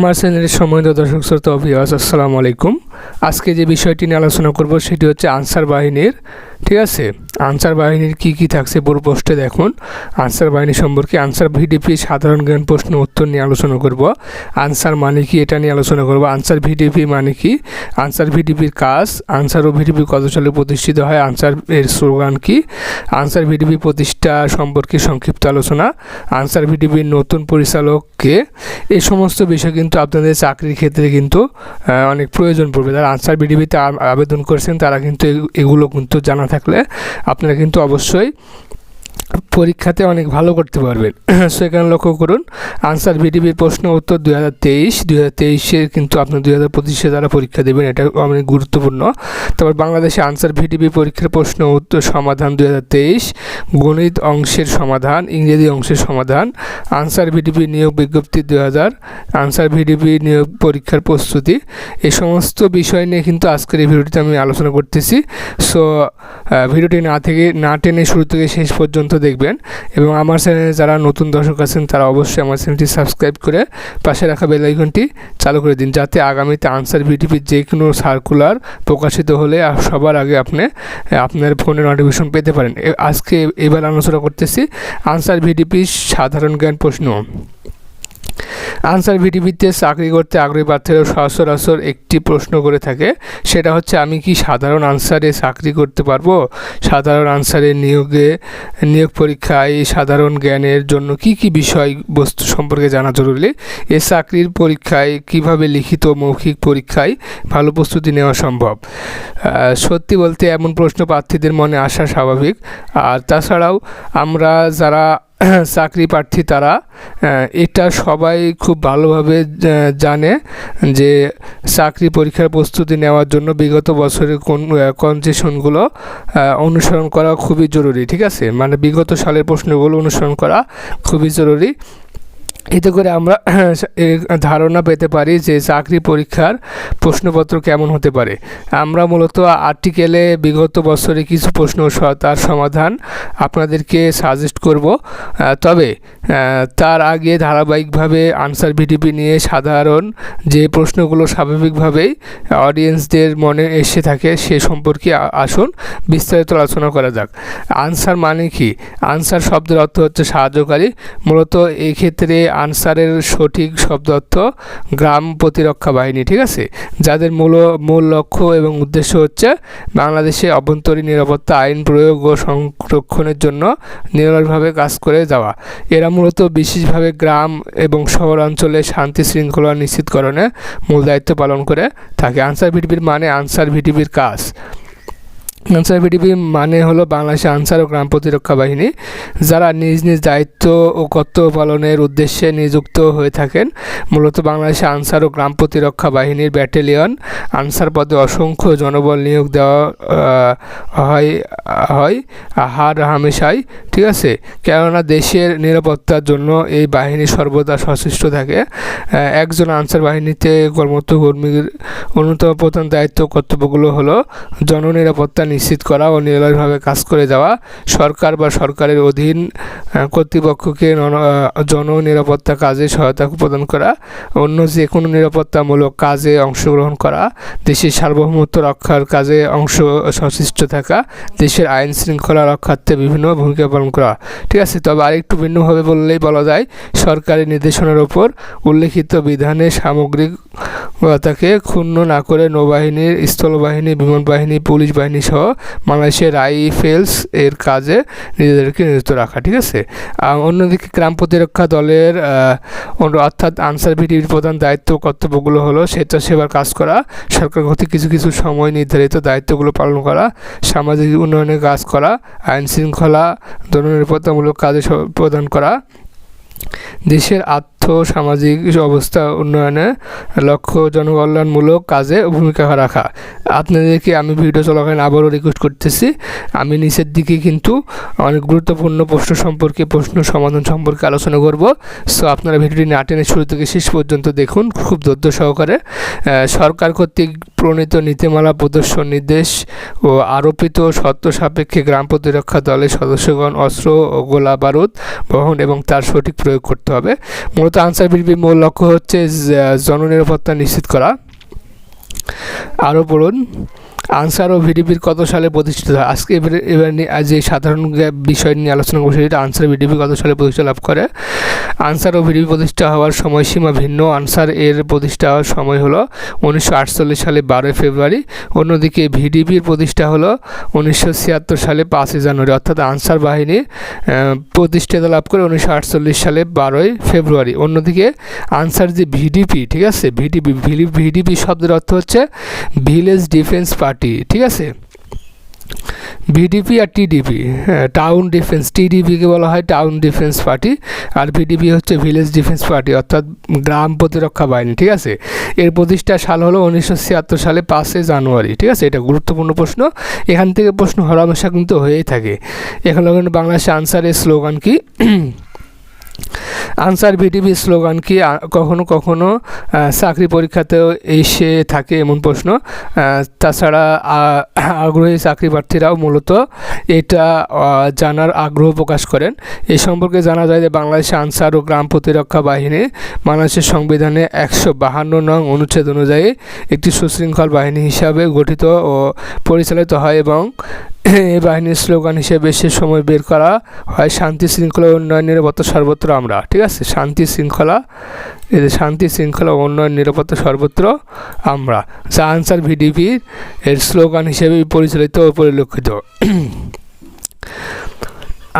আমার চ্যানেলের সম্মানিত দর্শক শ্রোতা ভিউয়ার্স, আসসালামু আলাইকুম। আজকে যে বিষয়টি নিয়ে আলোচনা করব সেটি হচ্ছে আনসার বাহিনীর। ঠিক আছে, আনসার বাহিনীর কি থাকছে পুরো পোস্টে দেখুন। আনসার বাহিনী সম্পর্কে আনসার ভিডিপি সাধারণ জ্ঞান প্রশ্ন উত্তর নিয়ে আলোচনা করব। আনসার মানে কি এটা নিয়ে আলোচনা করব। আনসার ভিডিপি মানে কি, আনসার ভিডিপির কাজ, আনসার ও ভিডিপি কত সালে প্রতিষ্ঠিত হয়, আনসার এর স্লোগান কি, আনসার ভিডিপি প্রতিষ্ঠা সম্পর্কে সংক্ষিপ্ত আলোচনা, আনসার ভিডিপির নতুন পরিচালক কে। এই সমস্ত বিষয় কিন্তু আপনাদের চাকরির ক্ষেত্রে কিন্তু অনেক প্রয়োজন পড়বে। যারা আনসার ভিডিপিতে আবেদন করেছেন তারা কিন্তু এগুলো কিন্তু জানা থাকলে আপনারা কিন্তু অবশ্যই পরীক্ষাতে অনেক ভালো করতে পারবেন। সেখানে লক্ষ্য করুন, আনসার ভিডিপির প্রশ্ন উত্তর 2023 কিন্তু আপনার 2025 যারা পরীক্ষা দেবেন, এটা অনেক গুরুত্বপূর্ণ। তারপর বাংলাদেশে আনসার ভিডিপি পরীক্ষার প্রশ্ন উত্তর সমাধান 2023, গণিত অংশের সমাধান, ইংরেজি অংশের সমাধান, আনসার ভিডিপি নিয়োগ বিজ্ঞপ্তি 2000, আনসার ভিডিপি নিয়োগ পরীক্ষার প্রস্তুতি। এই সমস্ত বিষয় নিয়ে কিন্তু আজকের এই ভিডিওটিতে আমি আলোচনা করতেছি। সো ভিডিওটি না টেনে শুরু থেকে শেষ পর্যন্ত দেখবেন। এবং আমার চ্যানেলে যারা নতুন দর্শক আছেন তারা অবশ্যই আমার চ্যানেলটি সাবস্ক্রাইব করে পাশে রাখা বেল আইকনটি চালু করে দিন, যাতে আগামীতে আনসার ভিডিপির যে কোনো সার্কুলার প্রকাশিত হলে সবার আগে আপনি আপনার ফোনে নোটিফিকেশন পেতে পারেন। আজকে এবার আলোচনা করতেছি আনসার ভিডিপির সাধারণ জ্ঞান প্রশ্ন। আনসার ভিডিপিতে চাকরি করতে আগ্রহী প্রার্থীরা সচরাচর একটি প্রশ্ন করে থাকে, সেটা হচ্ছে আমি কি সাধারণ আনসারে চাকরি করতে পারবো। সাধারণ আনসারে নিয়োগ পরীক্ষায় সাধারণ জ্ঞানের জন্য কি বিষয়বস্তু সম্পর্কে জানা জরুরি। এ চাকরির পরীক্ষায় কিভাবে লিখিত মৌখিক পরীক্ষায় ভালো প্রস্তুতি নেওয়া সম্ভব। সত্যি বলতে এমন প্রশ্ন প্রার্থীদের মনে আসা স্বাভাবিক। আর তাছাড়াও আমরা যারা চাকরি প্রার্থী তারা এটা সবাই খুব ভালোভাবে জানে যে চাকরি পরীক্ষার প্রস্তুতি নেওয়ার জন্য বিগত বছরের কনসেশনগুলো অনুসরণ করা খুবই জরুরি। ঠিক আছে, মানে বিগত সালের প্রশ্নগুলো অনুসরণ করা খুবই জরুরি। এতে করে আমরা ধারণা পেতে পারি যে চাকরি পরীক্ষার প্রশ্নপত্র কেমন হতে পারে। আমরা মূলত আর্টিকেলে বিগত বছরে কিছু প্রশ্ন তার সমাধান আপনাদেরকে সাজেস্ট করব। তবে তার আগে ধারাবাহিকভাবে আনসার ভিডিপি নিয়ে সাধারণ যে প্রশ্নগুলো স্বাভাবিকভাবেই অডিয়েন্সদের মনে এসে থাকে সে সম্পর্কে আসুন বিস্তারিত আলোচনা করা যাক। আনসার মানে কি? আনসার শব্দের অর্থ হচ্ছে সাহায্যকারী। মূলত এই ক্ষেত্রে আনসারের সঠিক শব্দ অর্থ গ্রাম প্রতিরক্ষা বাহিনী। ঠিক আছে, যাদের মূল লক্ষ্য এবং উদ্দেশ্য হচ্ছে বাংলাদেশে অভ্যন্তরীণ নিরাপত্তা আইন প্রয়োগ ও সংরক্ষণের জন্য নিরলসভাবে কাজ করে যাওয়া। এরা মূলত বিশেষভাবে গ্রাম এবং শহরাঞ্চলে শান্তি শৃঙ্খলা নিশ্চিতকরণে মূল দায়িত্ব পালন করে থাকে। আনসার ভিডিপির মানে আনসার ভিডিপির কাজ। আনসার ভিডিপি মানে হলো বাংলাদেশে আনসার ও গ্রাম প্রতিরক্ষা বাহিনী, যারা নিজ দায়িত্ব ও কর্তব্য পালনের উদ্দেশ্যে নিযুক্ত হয়ে থাকেন। মূলত বাংলাদেশে আনসার ও গ্রাম প্রতিরক্ষা বাহিনীর ব্যাটালিয়ন আনসার পদে অসংখ্য জনবল নিয়োগ দেওয়া হয় হামেশাই। ঠিক আছে, কেননা দেশের নিরাপত্তার জন্য এই বাহিনী সর্বদা সচেষ্ট থাকে। একজন আনসার বাহিনীতে কর্মরত কর্মীর অন্যতম প্রধান দায়িত্ব কর্তব্যগুলো হলো জননিরাপত্তা নিশ্চিত করা ও নিরলসভাবে কাজ করে যাওয়া, সরকার বা সরকারের অধীন কর্তৃপক্ষকে জননিরাপত্তা কাজে সহায়তা প্রদান করা, অন্য যে কোনো নিরাপত্তামূলক কাজে অংশগ্রহণ করা, দেশের সার্বভৌমত্ব রক্ষার কাজে সচেষ্ট থাকা, দেশের আইন শৃঙ্খলা রক্ষার্থে বিভিন্ন ভূমিকা পালন করা। ঠিক আছে, তবে আরেকটু ভিন্নভাবে বললেই বলা যায় সরকারি নির্দেশনার ওপর উল্লেখিত বিধানের সামগ্রিকতাকে ক্ষুণ্ণ না করে নৌবাহিনীর, স্থলবাহিনী, বিমান বাহিনী, পুলিশ বাহিনী সহ বাংলাদেশের রাইফেলস এর কাজে নিজেদেরকে নিয়োজিত রাখা। ঠিক আছে, অন্যদিকে গ্রাম প্রতিরক্ষা দলের অর্থাৎ আনসার ভিডিপির প্রধান দায়িত্ব কর্তব্যগুলো হলো স্বেচ্ছাসেবার কাজ করা, সরকার কর্তৃক কিছু সময় নির্ধারিত দায়িত্বগুলো পালন করা, সামাজিক উন্নয়নের কাজ করা, আইন শৃঙ্খলা জননিরাপত্তামূলক কাজে প্রদান করা, দেশের সামাজিক অবস্থা উন্নয়নে লক্ষ্য জনকল্যাণমূলক কাজে ভূমিকা রাখা। আপনাদেরকে আমি ভিডিও চলাকালীন আবারও রিকোয়েস্ট করতেছি, আমি নিচের দিকে কিন্তু অনেক গুরুত্বপূর্ণ প্রশ্ন সমাধান সম্পর্কে আলোচনা করব। সো আপনারা ভিডিওটি না টেনে শুরু থেকে শেষ পর্যন্ত দেখুন খুব ধৈর্য সহকারে। সরকার কর্তৃক প্রণীত নীতিমালা প্রদর্শন নির্দেশ ও আরোপিত শর্ত সাপেক্ষে গ্রাম প্রতিরক্ষা দলের সদস্যগণ অস্ত্র ও গোলা বারুদ বহন এবং তার সঠিক প্রয়োগ করতে হবে। মূলত আনসার ভিডিপির মূল লক্ষ্য হচ্ছে জননিরাপত্তা নিশ্চিত করা। আরও পড়ুন, আনসার ও ভিডিপির কত সালে প্রতিষ্ঠিত হয়? আজকে এবার যে সাধারণ বিষয় নিয়ে আলোচনা করছি সেটা আনসার ভিডিপি কত সালে প্রতিষ্ঠা লাভ করে। আনসার ও ভিডিপি প্রতিষ্ঠা হওয়ার সময়সীমা ভিন্ন। আনসার এর প্রতিষ্ঠা হওয়ার সময় হলো 1948 সালে 12 ফেব্রুয়ারি। অন্যদিকে ভিডিপির প্রতিষ্ঠা হলো 1976 সালে 5 জানুয়ারি। অর্থাৎ আনসার বাহিনী প্রতিষ্ঠাতা লাভ করে 1948 সালে 12 ফেব্রুয়ারি। অন্যদিকে আনসার যে ভিডিপি, ঠিক আছে, ভিডিপি শব্দের অর্থ হচ্ছে ভিলেজ ডিফেন্স পার্টি, ঠিক আছে। ভিডিপি আর টিডিপি, টাউন ডিফেন্স, টিডিপিকে বলা হয় টাউন ডিফেন্স পার্টি, আর ভিডিপি হচ্ছে ভিলেজ ডিফেন্স পার্টি অর্থাৎ গ্রাম প্রতিরক্ষা বাহিনী, ঠিক আছে। এর প্রতিষ্ঠা সাল হলো 1976 সালে 5 জানুয়ারি, ঠিক আছে। এটা গুরুত্বপূর্ণ প্রশ্ন, এখান থেকে প্রশ্ন হরহামেশা কিন্তু হয়েই থাকে। এখানে বাংলাদেশে আনসারের স্লোগান কি? আনসার ভিডিপির স্লোগান কি? কখনো কখনো চাকরি পরীক্ষাতেও এসে থাকে এমন প্রশ্ন। তাছাড়া আগ্রহী চাকরি প্রার্থীরাও মূলত এটা জানার আগ্রহ প্রকাশ করেন। এই সম্পর্কে জানা যায় যে বাংলাদেশে আনসার ও গ্রাম প্রতিরক্ষা বাহিনী বাংলাদেশের সংবিধানে 152 নং অনুচ্ছেদ অনুযায়ী একটি সুশৃঙ্খল বাহিনী হিসাবে গঠিত ও পরিচালিত হয় এবং এই বাহিনীর স্লোগান হিসেবে সে সময় বের করা হয় শান্তি শৃঙ্খলা উন্নয়ন নিরাপত্তা সর্বত্র আমরা, ঠিক আছে। শান্তি শৃঙ্খলা উন্নয়ন নিরাপত্তা সর্বত্র আমরা, যা আনসার ভিডিপির এর স্লোগান হিসেবে পরিচালিত ও পরিলক্ষিত।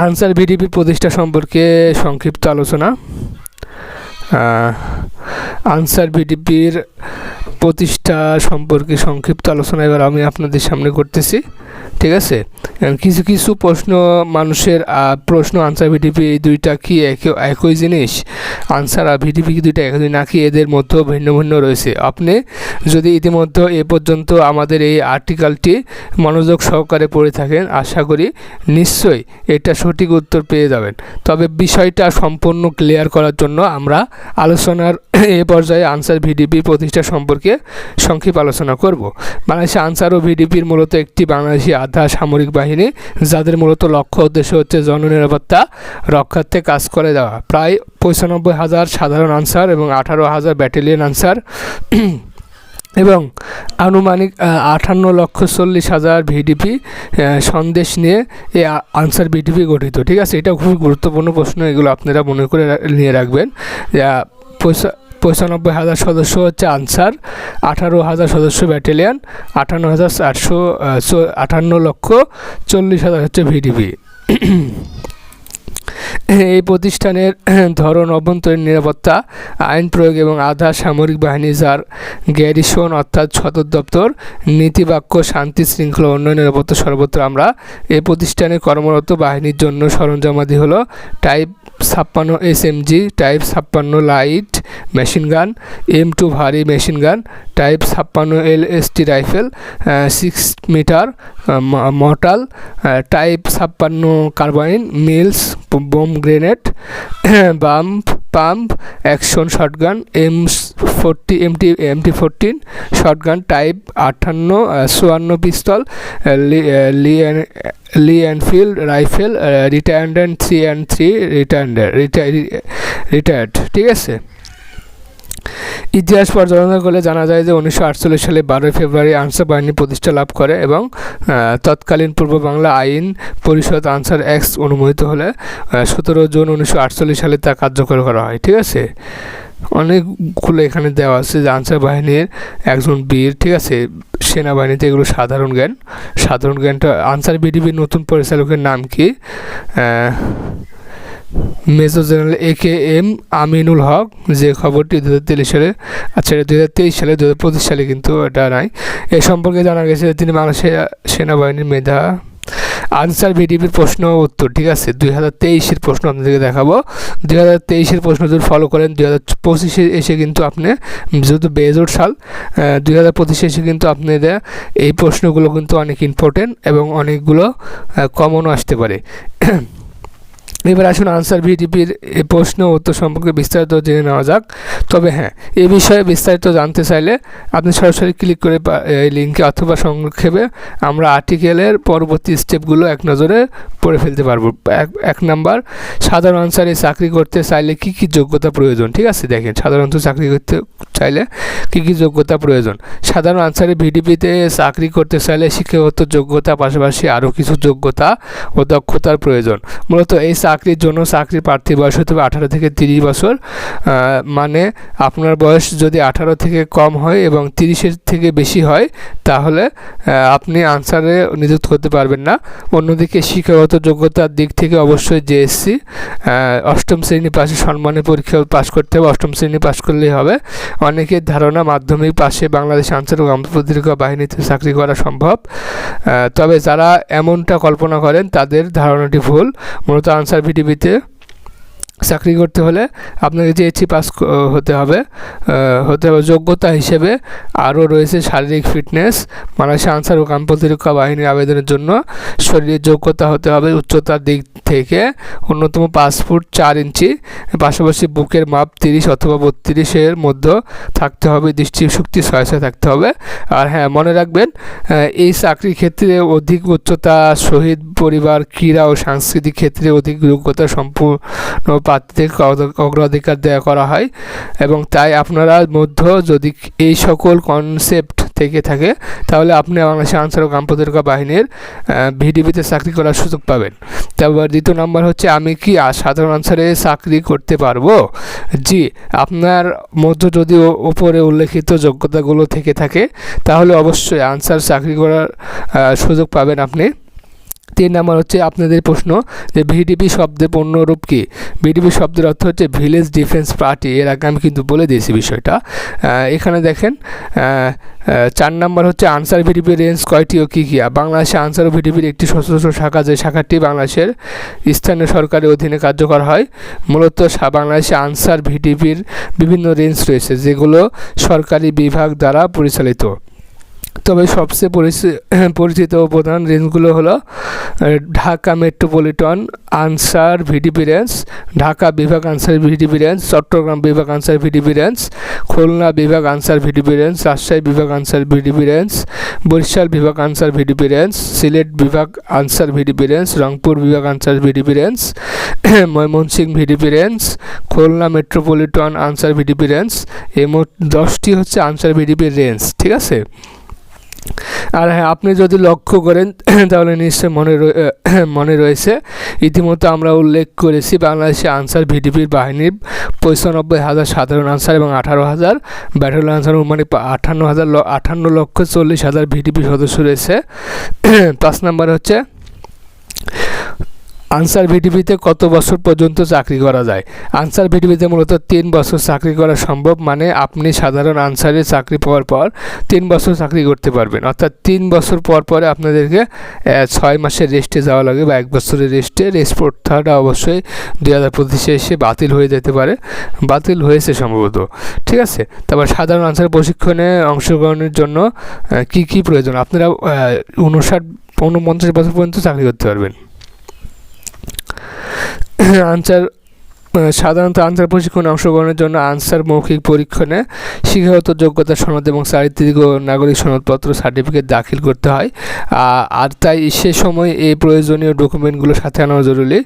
আনসার ভিডিপির প্রতিষ্ঠা সম্পর্কে সংক্ষিপ্ত আলোচনা। আনসার ভিডিপির প্রতিষ্ঠা সম্পর্কে সংক্ষিপ্ত আলোচনা এবার আমি আপনাদের সামনে করতেছি, ঠিক আছে। কিছু কিছু প্রশ্ন মানুষের প্রশ্ন, আনসার ভিডিপি এই দুইটা কি একই জিনিস? আনসার আর ভিডিপি কি দুইটা একই নাকি এদের মধ্যে ভিন্ন ভিন্ন রয়েছে? আপনি যদি ইতিমধ্যে এ পর্যন্ত আমাদের এই আর্টিকেলটি মনোযোগ সহকারে পড়ে থাকেন, আশা করি নিশ্চয়ই এটা সঠিক উত্তর পেয়ে যাবেন। তবে বিষয়টা সম্পূর্ণ ক্লিয়ার করার জন্য আমরা আলোচনার এ পর্যায়ে আনসার ভিডিপি প্রতিষ্ঠা সম্পর্কে সংক্ষিপ্ত আলোচনা করব। বাংলাদেশে আনসার ও ভিডিপির মূলত একটি বাংলাদেশি আধা সামরিক বাহিনী, যাদের মূলত লক্ষ্য উদ্দেশ্য হচ্ছে জননিরাপত্তা রক্ষার্থে কাজ করে দেওয়া। প্রায় 95,000 সাধারণ আনসার এবং 18,000 ব্যাটালিয়ন আনসার এবং আনুমানিক 58,40,000 ভিডিপি সন্দেশ নিয়ে এই আনসার ভিডিপি গঠিত, ঠিক আছে। এটা খুবই গুরুত্বপূর্ণ প্রশ্ন, এগুলো আপনারা মনে করে নিয়ে রাখবেন। 95,000 সদস্য হচ্ছে আনসার, 18,000 সদস্য ব্যাটালিয়ন, 58,40,000 হচ্ছে ভিডিপি। এই প্রতিষ্ঠানের ধরন অভ্যন্তরীণ নিরাপত্তা, আইন প্রয়োগ এবং আধা সামরিক বাহিনী, যার গ্যারিসন অর্থাৎ সদর দপ্তর, নীতিবাক্য শান্তি শৃঙ্খলা উন্নয়ন নিরাপত্তা সর্বত্র আমরা। এই প্রতিষ্ঠানে কর্মরত বাহিনীর জন্য সরঞ্জামাদি হলো type 56 SMG, type 56 light machine gun, M2 ভারী machine gun, type 56 LST rifle, 6 metre mortar, type 56 carbine, Mills, bomb grenade, pump action shotgun, MT14 shotgun, type 58 pistol, Lee Enfield rifle, retired 3 retired, ঠিক আছে। ইতিহাস পর্যালোচনা করলে জানা যায় যে 1948 সালে 12 ফেব্রুয়ারি আনসার বাহিনী প্রতিষ্ঠা লাভ করে এবং তৎকালীন পূর্ব বাংলা আইন পরিষদ আনসার অ্যাক্ট অনুমোদিত হলে 17 জুন 1948 সালে তা কার্যকর করা হয়, ঠিক আছে। অনেকগুলো এখানে দেওয়া আছে যে আনসার বাহিনীর একজন বীর, ঠিক আছে। সেনাবাহিনীতে এগুলো সাধারণ জ্ঞানটা। আনসার ভিডিপির নতুন পরিচালকের নাম কি? মেজর জেনারেল AKM আমিনুল হক, যে খবরটি 2023 সালে, আচ্ছা 2023 সালে, 2025 সালে কিন্তু এটা নাই। এ সম্পর্কে জানা গেছে তিনি বাংলাদেশের সেনাবাহিনীর মেধা। আনসার ভিডিপির প্রশ্ন উত্তর, ঠিক আছে। 2023-এর প্রশ্ন আপনাদেরকে দেখাবো। 2023-এর প্রশ্ন যদি ফলো করেন 2025-এ এসে কিন্তু আপনি, যেহেতু বেজোট সাল, 2025-এ এসে কিন্তু আপনাদের এই প্রশ্নগুলো কিন্তু অনেক ইম্পর্টেন্ট এবং অনেকগুলো কমনও আসতে পারে। এবার আসুন আনসার ভিডিপির এই প্রশ্ন উত্তর সম্পর্কে বিস্তারিত জেনে নেওয়া যাক। তবে হ্যাঁ, এই বিষয়ে বিস্তারিত জানতে চাইলে আপনি সরাসরি ক্লিক করে এই লিঙ্কে অথবা সংক্ষেপে আমরা আর্টিকেলের পরবর্তী স্টেপগুলো এক নজরে পড়ে ফেলতে পারবো। এক নাম্বার, সাধারণ আনসারে চাকরি করতে চাইলে কী কী যোগ্যতা প্রয়োজন। ঠিক আছে, দেখেন সাধারণত চাকরি করতে চাইলে কী কী যোগ্যতা প্রয়োজন। সাধারণ আনসারে ভিডিপিতে চাকরি করতে চাইলে শিক্ষাগত যোগ্যতা পাশাপাশি আরও কিছু যোগ্যতা ও দক্ষতার প্রয়োজন। মূলত এই চাকরির জন্য চাকরির প্রার্থীর বয়স হতে হবে 18 থেকে 30 বছর। মানে আপনার বয়স যদি 18 থেকে কম হয় এবং 30-এর থেকে বেশি হয় তাহলে আপনি আনসারে নিযুক্ত হতে পারবেন না। অন্যদিকে শিক্ষাগত যোগ্যতার দিক থেকে অবশ্যই জেএসসি 8ম শ্রেণী পাশে সম্মানের পরীক্ষা পাশ করতে হবে, 8ম শ্রেণী পাশ করলেই হবে। অনেকের ধারণা মাধ্যমিক পাশে বাংলাদেশ আনসার ও প্রতিরক্ষা বাহিনীতে চাকরি করা সম্ভব, তবে যারা এমনটা কল্পনা করেন তাদের ধারণাটি ভুল। মূলত আনসার ভিডিপিতে চাকরি করতে হলে আপনাকে জেএসসি পাস হতে হবে। যোগ্যতা হিসেবে আরও রয়েছে শারীরিক ফিটনেস। বাংলাদেশ আনসার ও প্রতিরক্ষা বাহিনীর আবেদনের জন্য শরীরের যোগ্যতা হতে হবে উচ্চতার দিক থেকে ন্যূনতম 5 ফুট 4 ইঞ্চি, পাশাপাশি বুকের মাপ 30 অথবা 32-এর মধ্যে থাকতে হবে, দৃষ্টিশক্তি 6 থাকতে হবে। আর হ্যাঁ, মনে রাখবেন এই চাকরির ক্ষেত্রে অধিক উচ্চতা, শহীদ পরিবার, ক্রীড়া ও সাংস্কৃতিক ক্ষেত্রে অধিক যোগ্যতা সম্পূর্ণ প্রার্থীদের অগ্রাধিকার দেওয়া করা হয় এবং তাই আপনারা মধ্যে যদি এই সকল কনসেপ্ট থেকে থাকে তাহলে আপনি বাংলাদেশ আনসার ও প্রতিরক্ষা বাহিনীর ভিডিপিতে চাকরি করার সুযোগ পাবেন। তারপর দ্বিতীয় নাম্বার হচ্ছে, আমি কি সাধারণ আনসারে চাকরি করতে পারবো? জি, আপনার মধ্যে যদি উপরে উল্লেখিত যোগ্যতাগুলো থেকে থাকে তাহলে অবশ্যই আনসার চাকরি করার সুযোগ পাবেন আপনি। 3 নাম্বার হচ্ছে আপনাদের প্রশ্ন যে ভিডিপি শব্দের পূর্ণরূপ কী। ভিডিপি শব্দের অর্থ হচ্ছে ভিলেজ ডিফেন্স পার্টি। এর আগে আমি কিন্তু বলে দিয়েছি বিষয়টা। এখানে দেখেন 4 নাম্বার হচ্ছে আনসার ভিডিপির রেঞ্জ কয়টি ও কী কী। বাংলাদেশে আনসার ও ভিডিপির একটি সশস্ত্র শাখা, যে শাখাটি বাংলাদেশের স্থানীয় সরকারের অধীনে কার্যকর হয়। মূলত বাংলাদেশে আনসার ভিডিপির বিভিন্ন রেঞ্জ রয়েছে যেগুলো সরকারি বিভাগ দ্বারা পরিচালিত। তবে সবচেয়ে পরিচিত ও প্রধান রেঞ্জগুলো হলো Dhaka metropolitan answer VDP range, Dhaka বিভাগ আনসার ভিডিপি রেঞ্জ, চট্টগ্রাম বিভাগ আনসার ভিডিপি রেঞ্জ, খুলনা বিভাগ আনসার ভিডিপি রেঞ্জ, রাজশাহী বিভাগ আনসার ভিডিপি রেঞ্জ, বরিশাল বিভাগ আনসার ভিডিপি রেঞ্জ, সিলেট বিভাগ আনসার ভিডিপি রেঞ্জ, রংপুর বিভাগ answer VDP range, Mymensingh VDP range, Khulna metropolitan answer VDP range. এই মোট 10টি হচ্ছে আনসার ভিডিপির রেঞ্জ। ঠিক আছে। আর হ্যাঁ, আপনি যদি লক্ষ্য করেন তাহলে নিশ্চয়ই মনে রয়েছে ইতিমধ্যে আমরা উল্লেখ করেছি বাংলাদেশে আনসার ভিডিপির বাহিনীর 95,000 সাধারণ আনসার এবং 18,000 ব্যাটালিয়ন আনসার, মানে 58,40,000 ভিডিপি সদস্য রয়েছে। 5 নাম্বার হচ্ছে আনসার ভিডিপিতে কত বছর পর্যন্ত চাকরি করা যায়। আনসার ভিডিপিতে মূলত 3 বছর চাকরি করা সম্ভব, মানে আপনি সাধারণ আনসারে চাকরি পাওয়ার পর 3 বছর চাকরি করতে পারবেন। অর্থাৎ 3 বছর পরে আপনাদেরকে 6 মাসের রেস্টে যাওয়া লাগে বা 1 বছরের রেস্টে। রেস্ট প্রথাটা অবশ্যই 2025-এ এসে বাতিল হয়ে যেতে পারে, বাতিল হয়েছে সম্ভবত। ঠিক আছে। তারপর সাধারণ আনসার প্রশিক্ষণে অংশগ্রহণের জন্য কি কি প্রয়োজন। আপনারা 49 বছর পর্যন্ত চাকরি করতে পারবেন। সাধারণত আনসার প্রশিক্ষণে অংশগ্রহণের জন্য আনসার মৌখিক পরীক্ষণে শিক্ষাগত যোগ্যতা সনদ এবং চারিত্রিক ও নাগরিক সনদপত্র সার্টিফিকেট দাখিল করতে হয়। আর তাই সে সময় এই প্রয়োজনীয় ডকুমেন্টগুলো সাথে আনা জরুরি।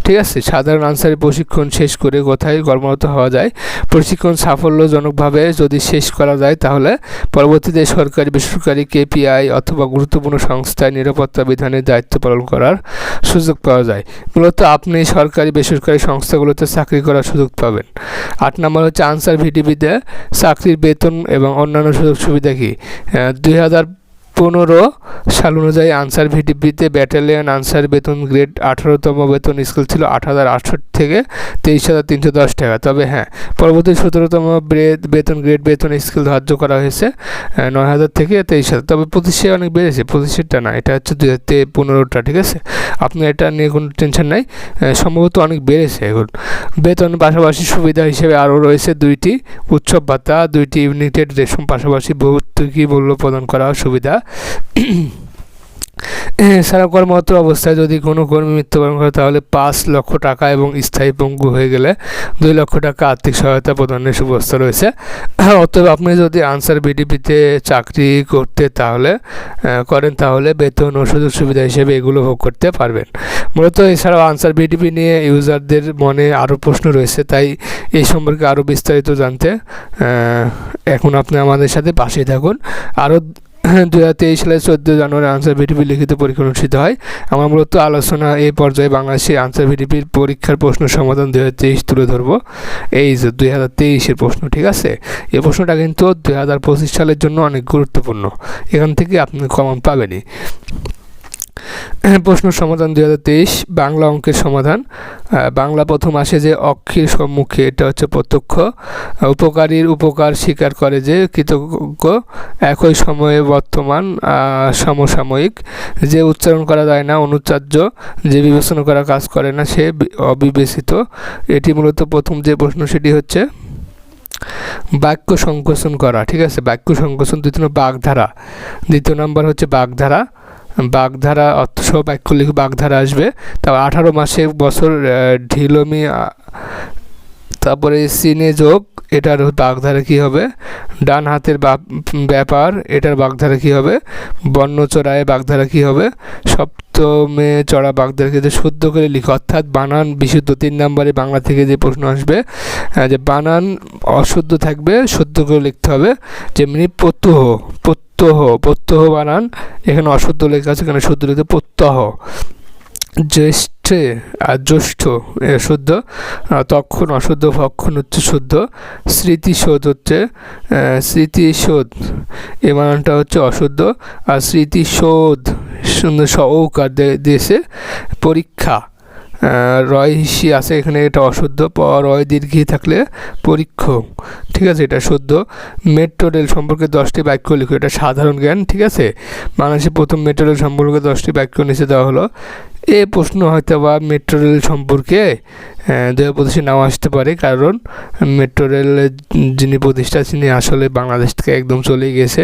ঠিক আছে। সাধারণ আনসারের প্রশিক্ষণ শেষ করে কোথায় কর্মরত হওয়া যায়। প্রশিক্ষণ সাফল্যজনকভাবে যদি শেষ করা যায় তাহলে পরবর্তীতে সরকারি, বেসরকারি, কেপিআই অথবা গুরুত্বপূর্ণ সংস্থায় নিরাপত্তা বিধানের দায়িত্ব পালন করার সুযোগ পাওয়া যায়। মূলত আপনি সরকারি, বেসরকারি সংস্থাগুলোতে চাকরি করার সুযোগ পাবেন। 8 নম্বর হচ্ছে আনসার ভিডিপিতে চাকরির বেতন এবং অন্যান্য সুযোগ সুবিধা কি। 2015 সাল অনুযায়ী আনসার ভিডিপিতে ব্যাটালিয়ন আনসার বেতন গ্রেড 18তম বেতন স্কেল ছিল 8,068 থেকে 23,310 টাকা। তবে হ্যাঁ, পরবর্তী 17তম বেতন স্কেল ধার্য করা হয়েছে 9,000 থেকে 23,000। তবে 25 অনেক বেড়েছে, 25টা না, এটা হচ্ছে 2015টা। ঠিক আছে, আপনি এটা নিয়ে কোনো টেনশন নাই, সম্ভবত অনেক বেড়েছে এখন। বেতন পাশাপাশি সুবিধা হিসেবে আরও রয়েছে 2টি উৎসব ভাতা, 2টি ইউনিটেড রেশন, পাশাপাশি ভর্তুকি মূল্য প্রদান করা সুবিধা। এছাড়া কর্মরত অবস্থায় যদি কোনো কর্মী মৃত্যুবরণ করে তাহলে 5 লক্ষ টাকা এবং স্থায়ী পঙ্গু হয়ে গেলে 2 লক্ষ টাকা আর্থিক সহায়তা প্রদানের সুব্যবস্থা রয়েছে। অতএব আপনি যদি আনসার বিডিপিতে চাকরি করেন তাহলে বেতন ও সুযোগ সুবিধা হিসেবে এগুলো ভোগ করতে পারবেন। মূলত এছাড়াও আনসার বিডিপি নিয়ে ইউজারদের মনে আরও প্রশ্ন রয়েছে, তাই এই সম্পর্কে আরও বিস্তারিত জানতে এখন আপনি আমাদের সাথে পাশেই থাকুন। আরও 2023 সালের 14 জানুয়ারি আনসার ভিডিপি লিখিত পরীক্ষা অনুষ্ঠিত হয়। আমরা মূলত আলোচনা এই পর্যায়ে বাংলাদেশে আনসার ভিডিপির পরীক্ষার প্রশ্ন সমাধান 2023 তুলে ধরবো। এই যে 2023-এর প্রশ্ন, ঠিক আছে? এই প্রশ্নটা কিন্তু 2025 সালের জন্য অনেক গুরুত্বপূর্ণ, এখান থেকে আপনি কমন পাবেনই। প্রশ্ন সমাধান 2023 বাংলা অঙ্কের সমাধান। বাংলা প্রথম আসে যে অক্ষীর সম্মুখে, এটা হচ্ছে প্রত্যক্ষ। উপকারীর উপকার স্বীকার করে যে কৃতজ্ঞ, একই সময়ে বর্তমান সমসাময়িক, যে উচ্চারণ করা যায় না অনুচ্চার্য, যে বিবেচনা করা কাজ করে না সে অবিবেচিত। এটি মূলত প্রথম যে প্রশ্ন সেটি হচ্ছে বাক্য সংকোচন করা, ঠিক আছে? বাক্য সংকোচন। দ্বিতীয় নম্বর হচ্ছে বাগধারা অর্থসহ বাক্য লিখে বাগধারা আসবে। তারপর 18 মাসে বছর ঢিলমি, তারপরে সিনে যোগ, এটার বাগধারা কী হবে? ডান হাতের ব্যাপার, এটার বাগধারা কী হবে? বর্ণচড়ায় বাগধারা কী হবে? সপ্তমে চড়া বাগধারা কিন্তু শুদ্ধ করে লিখো, অর্থাৎ বানান বিশুদ্ধ। 3 নম্বরে বাংলা থেকে যে প্রশ্ন আসবে যে বানান অশুদ্ধ থাকবে, শুদ্ধ করে লিখতে হবে। যেমনি প্রত্যহ বানান এখানে অশুদ্ধ লেখা আছে, এখানে শুদ্ধ লিখতে প্রত্যহ। জ্যেষ্ঠে আর জ্যৈষ্ঠ শুদ্ধ, তখন অশুদ্ধ, ভক্ষণ হচ্ছে শুদ্ধ। স্মৃতিশোধ এই বানানটা হচ্ছে অশুদ্ধ। আর স্মৃতিশোধ সুন্দর ঔকার দিয়েছে। পরীক্ষা রয় হিসি আছে এখানে, এটা অশুদ্ধ। রয় দীর্ঘি থাকলে পরীক্ষ, ঠিক আছে? এটা শুদ্ধ। মেট্রো রেল সম্পর্কে 10টি বাক্য লিখো, এটা সাধারণ জ্ঞান, ঠিক আছে? বাংলাদেশে প্রথম মেট্রো রেল সম্পর্কে 10টি বাক্য নিচে দেওয়া হলো। এই প্রশ্ন হয়তো বা মেট্রো রেল সম্পর্কে 2025 নাও আসতে পারে, কারণ মেট্রো রেলের যিনি প্রতিষ্ঠা তিনি আসলে বাংলাদেশ থেকে একদম চলে গেছে,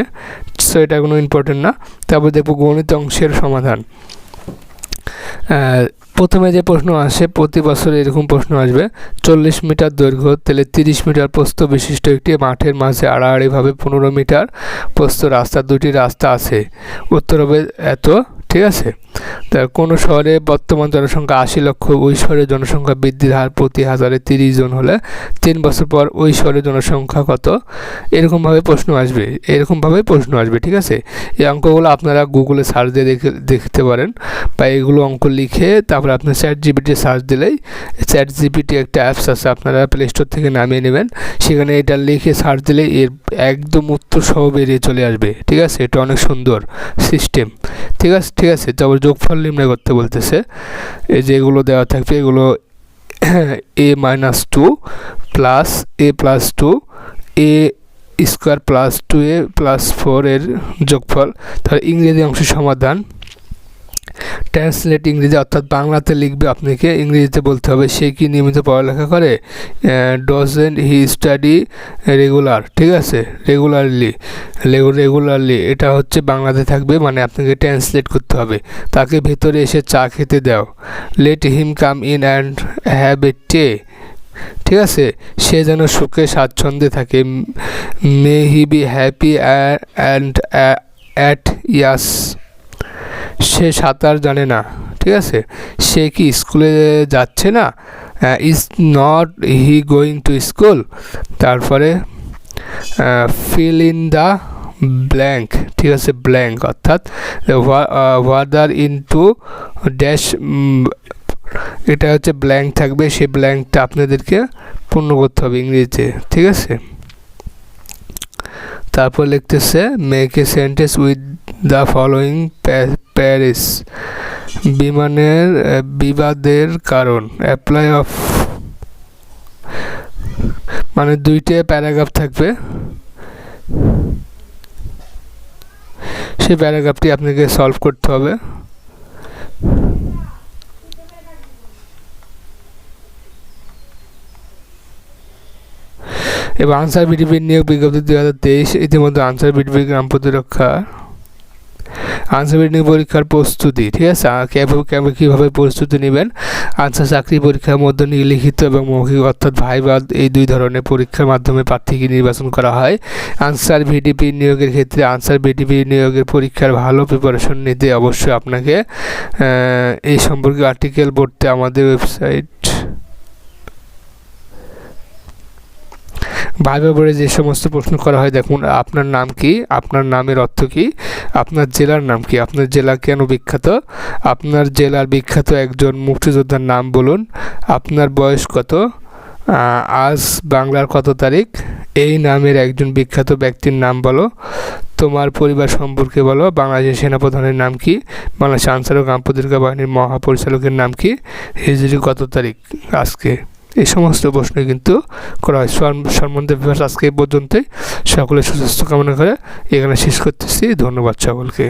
সো এটা কোনো ইম্পর্টেন্ট না। তারপর দেখবো গণিত অংশের সমাধান। প্রথমে যে প্রশ্ন আসে, প্রতি বছর এরকম প্রশ্ন আসবে। 40 মিটার দৈর্ঘ্য তাহলে 30 মিটার প্রস্থ বিশিষ্ট একটি মাঠের মাঝে আড়াআড়িভাবে 15 মিটার প্রস্থ রাস্তা, 2টি রাস্তা আছে। উত্তর হবে এত, ঠিক আছে? তা কোনো শহরে বর্তমান জনসংখ্যা 80 লক্ষ, ওই শহরের জনসংখ্যা বৃদ্ধির হার প্রতি 1000-এ 30 জন হলে 3 বছর পর ওই শহরের জনসংখ্যা কত? এরকমভাবে প্রশ্ন আসবে, ঠিক আছে? এই অঙ্কগুলো আপনারা গুগলে সার্চ দিয়ে দেখতে পারেন, বা এগুলো অঙ্ক লিখে তারপরে আপনি ChatGPT সার্চ দিলেই, ChatGPT একটা অ্যাপস আছে, আপনারা প্লে স্টোর থেকে নামিয়ে নেবেন। সেখানে এটা লিখে সার্চ দিলেই এর একদম উত্তর সহ বেরিয়ে চলে আসবে, ঠিক আছে? এটা অনেক সুন্দর সিস্টেম, ঠিক আছে? তারপর যোগফল নির্ণয় করতে বলতেছে। এই যে এগুলো দেওয়া থাকবে, এগুলো a-2 plus a+2 a square plus 2a plus 4 এর যোগফল। তাহলে ইংরেজি অংশের সমাধান। ট্রান্সলেট ইংরেজি, অর্থাৎ বাংলাতে লিখবে, আপনাকে ইংরেজিতে বলতে হবে। সে কি নিয়মিত পড়ালেখা করে? ডজেন্ট হি স্টাডি রেগুলার, ঠিক আছে? রেগুলারলি এটা হচ্ছে বাংলাতে থাকবে, মানে আপনাকে ট্রান্সলেট করতে হবে। তাকে ভেতরে এসে চা খেতে দাও। Let him come in and have a tea, ঠিক আছে? সে যেন সুখে স্বাচ্ছন্দ্যে থাকে। May he be happy and at ease. সে সাঁতার জানে না, ঠিক আছে? সে কি স্কুলে যাচ্ছে না? Is not he going to school. তারপরে ফিল ইন দ্য ব্ল্যাঙ্ক, ঠিক আছে? ব্ল্যাঙ্ক অর্থাৎ ওয়াদার ইনটু ড্যাশ, এটা হচ্ছে ব্ল্যাঙ্ক থাকবে, সেই ব্ল্যাঙ্কটা আপনাদেরকে পূর্ণ করতে হবে ইংরেজিতে, ঠিক আছে? তারপর লিখতেছে make a sentence with the following pairs. বিবাদের কারণ, অ্যাপ্লাই অফ, মানে 2টে প্যারাগ্রাফ থাকবে, সেই প্যারাগ্রাফটি আপনাকে সলভ করতে হবে। এবং আনসার বিডিপির নিয়োগ বিজ্ঞপ্তি 2023। ইতিমধ্যে আনসার বিডিপির গ্রাম প্রতিরক্ষা আনসার রিডিং পরীক্ষার প্রস্তুতি, ঠিক আছে, কীভাবে প্রস্তুতি নেবেন। আনসার চাকরি পরীক্ষার মধ্যে লিখিত এবং মৌখিক অর্থাৎ ভাইভা এই দুই ধরনের পরীক্ষার মাধ্যমে প্রার্থীকে নির্বাচন করা হয়। আনসার ভিডিপি নিয়োগের ক্ষেত্রে আনসার ভিডিপি নিয়োগের পরীক্ষার ভালো প্রিপারেশন নিতে অবশ্যই আপনাকে এই সম্পর্কে আর্টিকেল পড়তে আমাদের ওয়েবসাইট ভাইভা বোর্ডে যে সমস্ত প্রশ্ন করা হয়, দেখুন আপনার নাম কি, আপনার নামের অর্থ কি, আপনার জেলার নাম কি, আপনার জেলা কেন বিখ্যাত, আপনার জেলার বিখ্যাত একজন মুক্তিযোদ্ধার নাম বলুন, আপনার বয়স কত, আজ বাংলার কত তারিখ, এই নামের একজন বিখ্যাত ব্যক্তির নাম বলো, তোমার পরিবার সম্পর্কে বলো, বাংলাদেশের সেনাপ্রধানের নাম কি, বাংলাদেশ আনসার ও গ্রাম প্রতিরক্ষা বাহিনীর মহাপরিচালকের নাম কি, হিজরি কত তারিখ আজকে। এই সমস্ত প্রশ্ন কিন্তু করা হয়। সম্বন্ধে আজকে এই পর্যন্তই। সকলের সুস্বাস্থ্য কামনা করে এখানে শেষ করতেছি। ধন্যবাদ সকলকে।